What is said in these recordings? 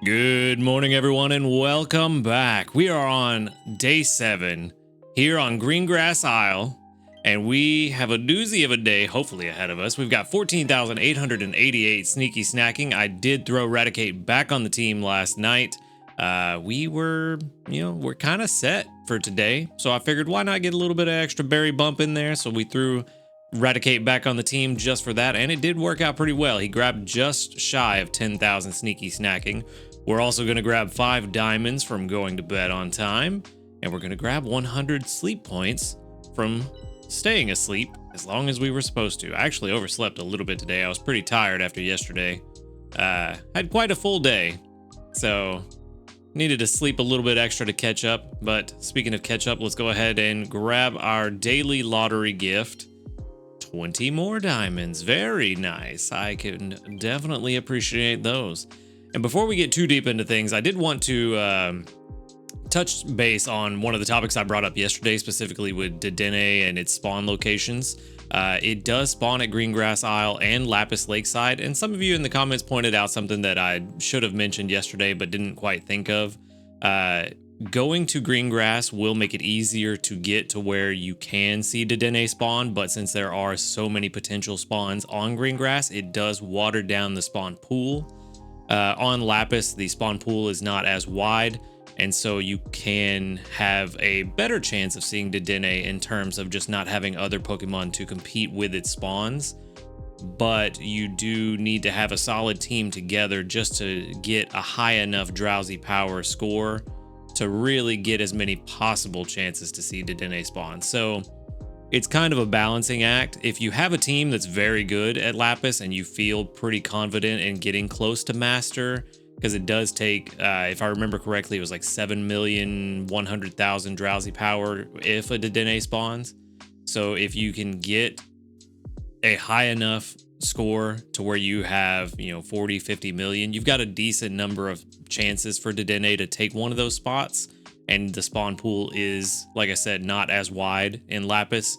Good morning, everyone, and welcome back. We are on day 7 here on Greengrass Isle, and we have a doozy of a day, hopefully ahead of us. We've got 14,888 sneaky snacking. I did throw Raticate back on the team last night. We're kind of set for today, so I figured why not get a little bit of extra berry bump in there. So we threw Raticate back on the team just for that, and it did work out pretty well. He grabbed just shy of 10,000 sneaky snacking. We're also going to grab 5 diamonds from going to bed on time, and we're going to grab 100 sleep points from staying asleep as long as we were supposed to. I actually overslept a little bit today. I was pretty tired after yesterday. Had quite a full day, so needed to sleep a little bit extra to catch up. But speaking of catch up, let's go ahead and grab our daily lottery gift. 20 more diamonds. Very nice. I can definitely appreciate those. And before we get too deep into things, I did want to touch base on one of the topics I brought up yesterday, specifically with Dedenne and its spawn locations. It does spawn at Greengrass Isle and Lapis Lakeside, and some of you in the comments pointed out something that I should have mentioned yesterday but didn't quite think of. Going to Greengrass will make it easier to get to where you can see Dedenne spawn, but since there are so many potential spawns on Greengrass, it does water down the spawn pool. On Lapis, the spawn pool is not as wide, and so you can have a better chance of seeing Dedenne in terms of just not having other Pokemon to compete with its spawns. But you do need to have a solid team together just to get a high enough Drowsy Power score to really get as many possible chances to see Dedenne spawn. So it's kind of a balancing act. If you have a team that's very good at Lapis and you feel pretty confident in getting close to Master, because it does take, if I remember correctly, it was like 7,100,000 Drowsy Power if a Dedenne spawns. So if you can get a high enough score to where you have, 40, 50 million, you've got a decent number of chances for Dedenne to take one of those spots. And the spawn pool is, like I said, not as wide in Lapis.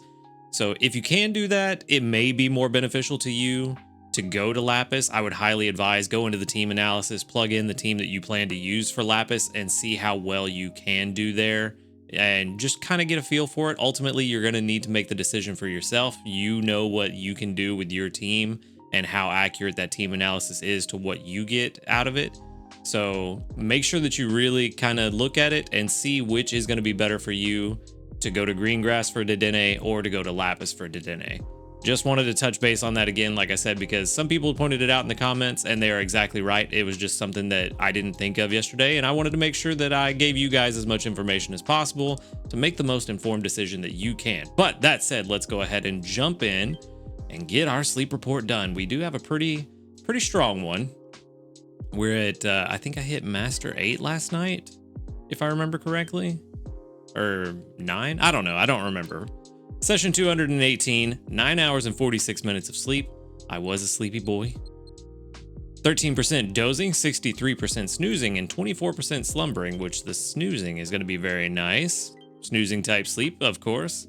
So if you can do that, it may be more beneficial to you to go to Lapis. I would highly advise go into the team analysis, plug in the team that you plan to use for Lapis, and see how well you can do there. And just kind of get a feel for it. Ultimately, you're going to need to make the decision for yourself. You know what you can do with your team and how accurate that team analysis is to what you get out of it. So make sure that you really kind of look at it and see which is going to be better for you, to go to Greengrass for Dedenne or to go to Lapis for Dedenne. Just wanted to touch base on that again, like I said, because some people pointed it out in the comments and they are exactly right. It was just something that I didn't think of yesterday, and I wanted to make sure that I gave you guys as much information as possible to make the most informed decision that you can. But that said, let's go ahead and jump in and get our sleep report done. We do have a pretty strong one. We're at, I think I hit Master 8 last night, if I remember correctly. Or 9? I don't know. I don't remember. Session 218, 9 hours and 46 minutes of sleep. I was a sleepy boy. 13% dozing, 63% snoozing, and 24% slumbering, which the snoozing is going to be very nice. Snoozing type sleep, of course,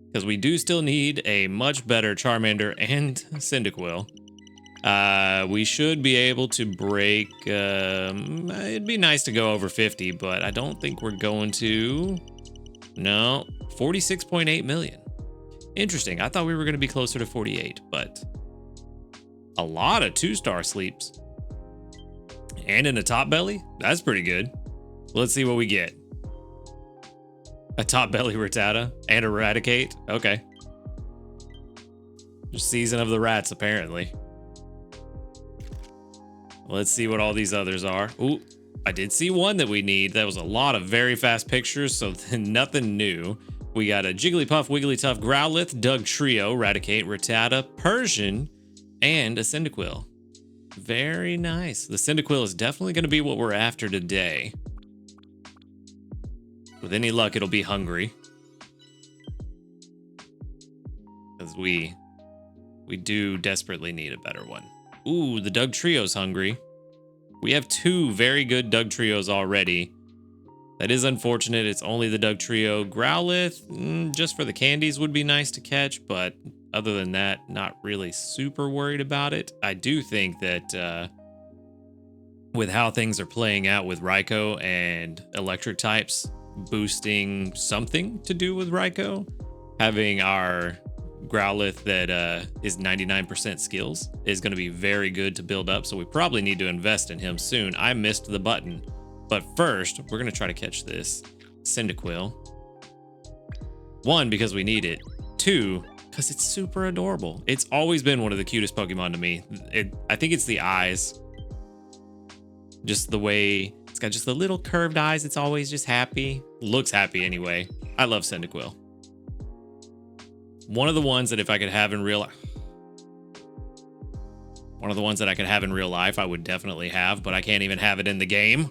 because we do still need a much better Charmander and Cyndaquil. We should be able to break, it'd be nice to go over 50, but I don't think we're going to. No, 46.8 million. Interesting. I thought we were going to be closer to 48, but a lot of 2-star sleeps. And in a top belly? That's pretty good. Let's see what we get. A top belly Rattata and Eradicate? Okay. Season of the Rats, apparently. Let's see what all these others are. Ooh, I did see one that we need. That was a lot of very fast pictures, so nothing new. We got a Jigglypuff, Wigglytuff, Growlithe, Dugtrio, Raticate, Rattata, Persian, and a Cyndaquil. Very nice. The Cyndaquil is definitely going to be what we're after today. With any luck, it'll be hungry. Because we do desperately need a better one. Ooh, the Dugtrio's hungry. We have 2 very good Dugtrios already. That is unfortunate. It's only the Dugtrio. Growlithe, just for the candies would be nice to catch, but other than that, not really super worried about it. I do think that with how things are playing out with Raikou and electric types boosting something to do with Raikou, having our Growlithe that is 99% skills is going to be very good to build up. So we probably need to invest in him soon. I missed the button, but first we're going to try to catch this Cyndaquil. 1, because we need it. 2, because it's super adorable. It's always been one of the cutest Pokemon to me. I think it's the eyes. Just the way it's got just the little curved eyes. It's always just happy. Looks happy anyway. I love Cyndaquil. One of the ones that if I could have in real life, I would definitely have, but I can't even have it in the game.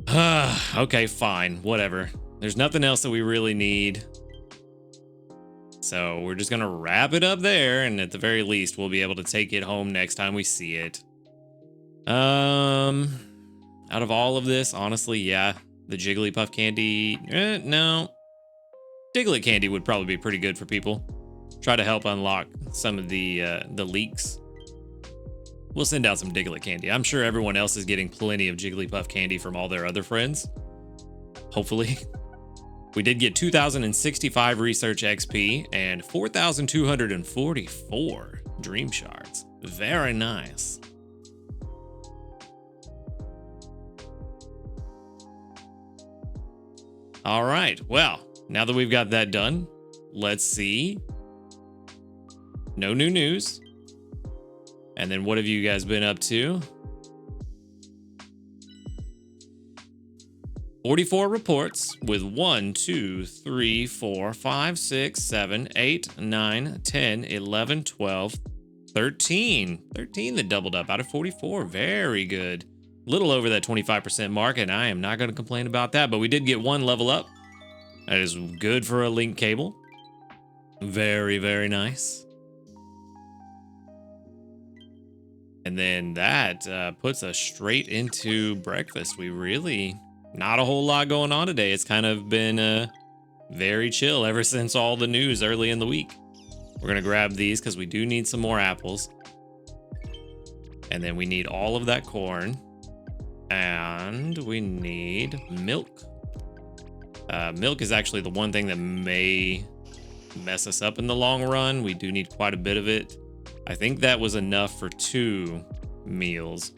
Okay, fine, whatever. There's nothing else that we really need. So we're just gonna wrap it up there, and at the very least, we'll be able to take it home next time we see it. Out of all of this, honestly, yeah, the Jigglypuff candy, no. Diglett candy would probably be pretty good for people. Try to help unlock some of the leaks. We'll send out some Diglett candy. I'm sure everyone else is getting plenty of Jigglypuff candy from all their other friends. Hopefully. We did get 2,065 research XP and 4,244 dream shards. Very nice. All right, well, now that we've got that done, let's see. No new news. And then what have you guys been up to? 44 reports with 1, 2, 3, 4, 5, 6, 7, 8, 9, 10, 11, 12, 13. 13 that doubled up out of 44. Very good. Little over that 25% mark, and I am not going to complain about that, but we did get 1 level up. That is good for a link cable. Very, very nice. And then that puts us straight into breakfast. We really, not a whole lot going on today. It's kind of been very chill ever since all the news early in the week. We're going to grab these because we do need some more apples. And then we need all of that corn. And we need milk. Milk is actually the one thing that may mess us up in the long run. We do need quite a bit of it. I think that was enough for 2 meals.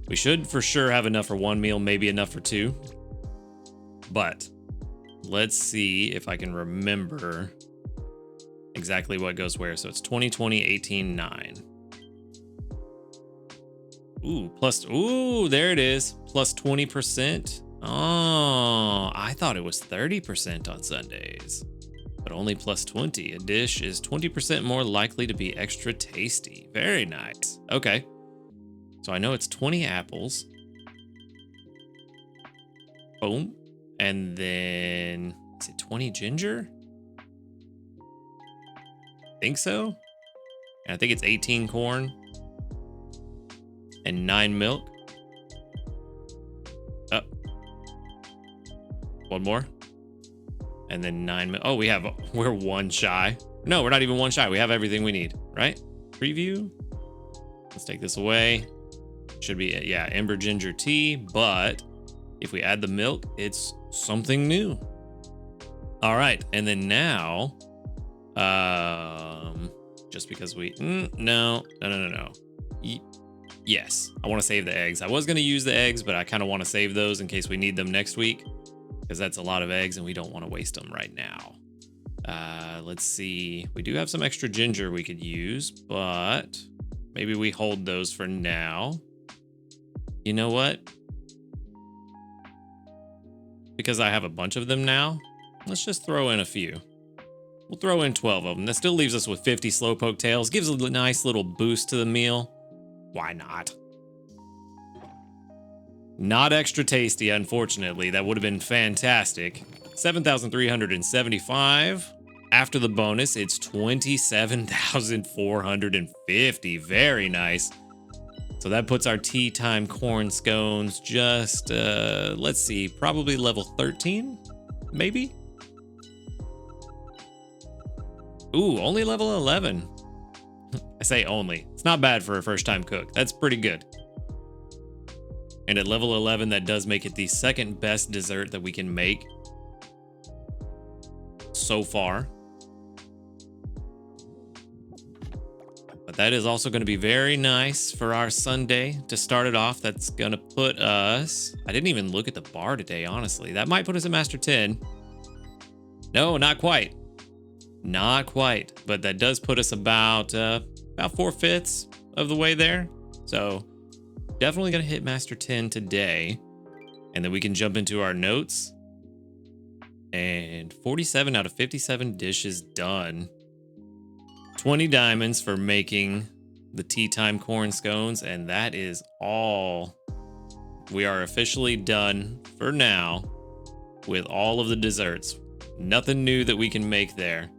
We should for sure have enough for 1 meal, maybe enough for 2. But let's see if I can remember exactly what goes where. So it's 20, 20, 18, 9. Ooh, there it is. Plus 20%. Oh, I thought it was 30% on Sundays, but only plus 20. A dish is 20% more likely to be extra tasty. Very nice. Okay. So I know it's 20 apples. Boom. And then, is it 20 ginger? Think so. And I think it's 18 corn and 9 milk. Oh. 1 more. And then 9 milk. Oh, we're 1 shy. No, we're not even 1 shy. We have everything we need, right? Preview. Let's take this away. Should be, yeah, Ember Ginger Tea, but if we add the milk, it's something new. All right, and then now, just because we, no. Yes, I want to save the eggs. I was going to use the eggs, but I kind of want to save those in case we need them next week, because that's a lot of eggs and we don't want to waste them right now. Let's see. We do have some extra ginger we could use, but maybe we hold those for now. You know what? Because I have a bunch of them now, let's just throw in a few. We'll throw in 12 of them. That still leaves us with 50 Slowpoke tails. Gives a nice little boost to the meal. Why not? Not extra tasty, unfortunately. That would have been fantastic. 7,375. After the bonus, it's 27,450. Very nice. So that puts our tea time corn scones just, let's see, probably level 13, maybe? Ooh, only level 11. I say only. It's not bad for a first time cook. That's pretty good. And at level 11, that does make it the second best dessert that we can make so far. But that is also going to be very nice for our Sunday to start it off. That's going to put us... I didn't even look at the bar today, honestly. That might put us at Master 10. No, not quite. Not quite. But that does put us about 4/5 of the way there. So definitely going to hit Master 10 today. And then we can jump into our notes. And 47 out of 57 dishes done. 20 diamonds for making the tea time corn scones, and that is all. We are officially done for now with all of the desserts. Nothing new that we can make there.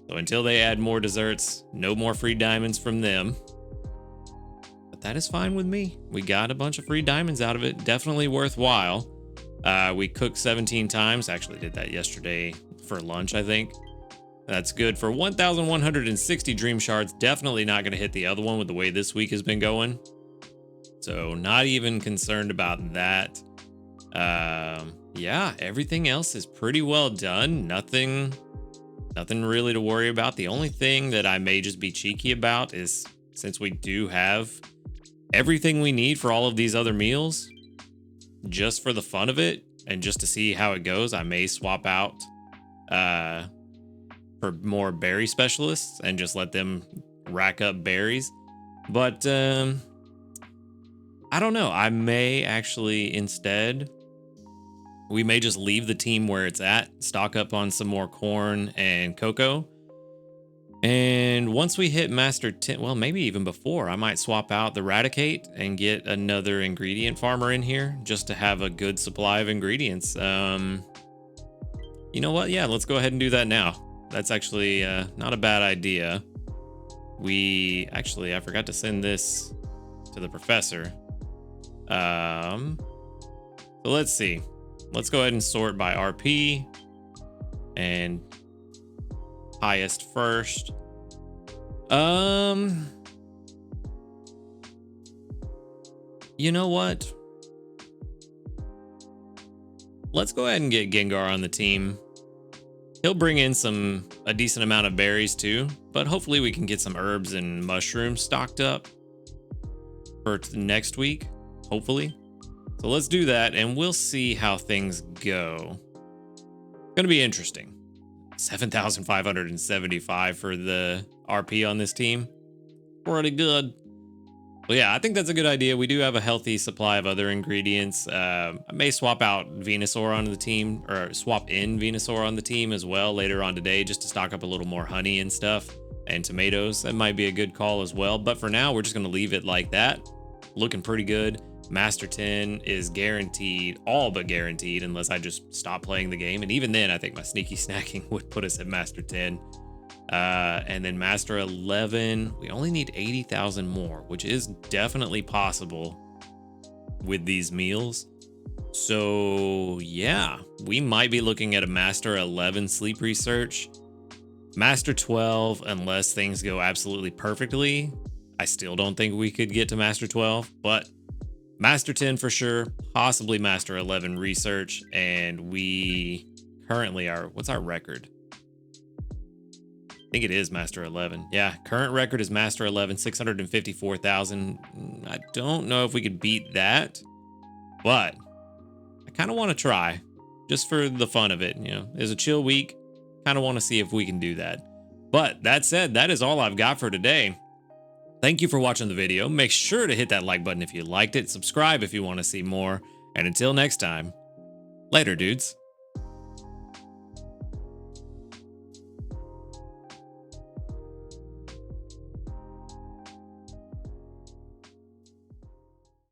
So until they add more desserts, no more free diamonds from them. But that is fine with me. We got a bunch of free diamonds out of it. Definitely worthwhile. We cooked 17 times. Actually did that yesterday for lunch, I think. That's good for 1,160 dream shards. Definitely not going to hit the other one with the way this week has been going. So not even concerned about that. Yeah, everything else is pretty well done. Nothing really to worry about. The only thing that I may just be cheeky about is, since we do have everything we need for all of these other meals, just for the fun of it and just to see how it goes, I may swap out for more berry specialists and just let them rack up berries. But I don't know. I may actually instead, we may just leave the team where it's at, stock up on some more corn and cocoa. And once we hit Master 10, well, maybe even before, I might swap out the Raticate and get another ingredient farmer in here just to have a good supply of ingredients. You know what? Yeah, let's go ahead and do that now. That's actually not a bad idea. I forgot to send this to the professor. So let's see. Let's go ahead and sort by RP and highest first. You know what? Let's go ahead and get Gengar on the team. He'll bring in a decent amount of berries too, but hopefully we can get some herbs and mushrooms stocked up for next week, hopefully. So let's do that and we'll see how things go. Gonna be interesting. 7,575 for the RP on this team. Pretty good. Well, yeah, I think that's a good idea. We do have a healthy supply of other ingredients. I may swap out Venusaur onto the team, or swap in Venusaur on the team as well later on today, just to stock up a little more honey and stuff, and tomatoes. That might be a good call as well. But for now, we're just going to leave it like that. Looking pretty good. Master 10 is guaranteed, all but guaranteed, unless I just stop playing the game. And even then, I think my sneaky snacking would put us at Master 10. And then Master 11, we only need 80,000 more, which is definitely possible with these meals. So yeah, we might be looking at a Master 11 sleep research. Master 12, unless things go absolutely perfectly, I still don't think we could get to Master 12, but Master 10 for sure, possibly Master 11 research. And we currently are, what's our record? I think it is Master 11. Yeah, current record is Master 11, 654,000. I don't know if we could beat that, but I kind of want to try just for the fun of it. You know, it's a chill week. Kind of want to see if we can do that. But that said, that is all I've got for today. Thank you for watching the video. Make sure to hit that like button if you liked it. Subscribe if you want to see more. And until next time, later, dudes.